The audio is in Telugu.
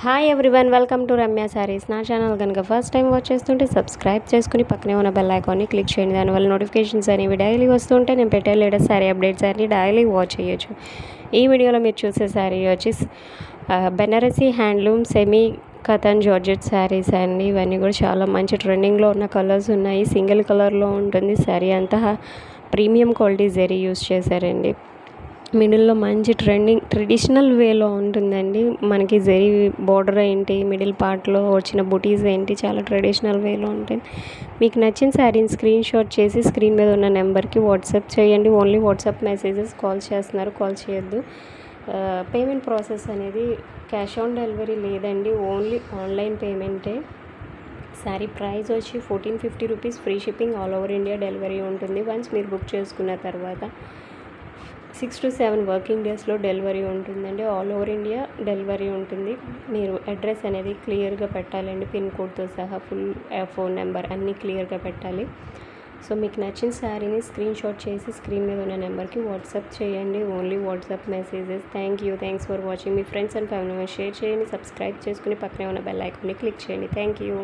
Hi everyone, welcome to Ramya saris. నా ఛానల్ కనుక ఫస్ట్ టైం వాచ్ చేస్తుంటే సబ్స్క్రైబ్ చేసుకుని పక్కనే ఉన్న బెల్ ఐకాన్ని క్లిక్ చేయండి. దానివల్ల నోటిఫికేషన్స్ అనేవి డైలీ వస్తుంటే నేను పెట్టే లేటెస్ట్ శారీ అప్డేట్స్ అన్ని డైలీ వాచ్ చేయొచ్చు. ఈ వీడియోలో మీరు చూసే శారీ వచ్చి Banarasi handloom semi katan georgette saris అండి. ఇవన్నీ కూడా చాలా మంచి ట్రెండింగ్లో ఉన్న కలర్స్ ఉన్నాయి. సింగిల్ కలర్లో ఉంటుంది శారీ అంతా. ప్రీమియం క్వాలిటీ జరీ యూస్ చేశారండి. మిడిల్లో మంచి ట్రెడిషనల్ వేలో ఉంటుందండి. మనకి జరీ బార్డర్ ఏంటి, మిడిల్ పార్ట్లో వచ్చిన బుటీస్ ఏంటి, చాలా ట్రెడిషనల్ వేలో ఉంటుంది. మీకు నచ్చిన శారీని స్క్రీన్ షాట్ చేసి స్క్రీన్ మీద ఉన్న నెంబర్కి వాట్సాప్ చేయండి. ఓన్లీ వాట్సాప్ మెసేజెస్, కాల్ చేస్తున్నారు, కాల్ చేయొద్దు. పేమెంట్ ప్రాసెస్ అనేది క్యాష్ ఆన్ డెలివరీ లేదండి, ఓన్లీ ఆన్లైన్ పేమెంటే. శారీ ప్రైస్ వచ్చి 1450 rupees. Free shipping, all over India delivery ఉంటుంది. వన్స్ మీరు బుక్ చేసుకున్న తర్వాత 6 to 7 వర్కింగ్ డేస్లో డెలివరీ ఉంటుందండి. ఆల్ ఓవర్ ఇండియా డెలివరీ ఉంటుంది. మీరు అడ్రస్ అనేది క్లియర్గా పెట్టాలండి, పిన్ కోడ్తో సహా ఫుల్ ఫోన్ నెంబర్ అన్నీ క్లియర్గా పెట్టాలి. సో మీకు నచ్చిన శారీని స్క్రీన్ షాట్ చేసి స్క్రీన్ మీద ఉన్న నెంబర్కి వాట్సాప్ చేయండి. Only WhatsApp messages. Thanks for watching. Me friends and family members share చేయండి, సబ్స్క్రైబ్ చేసుకుని పక్కనే ఉన్న బెల్ ఐకాన్ని క్లిక్ చేయండి. Thank you.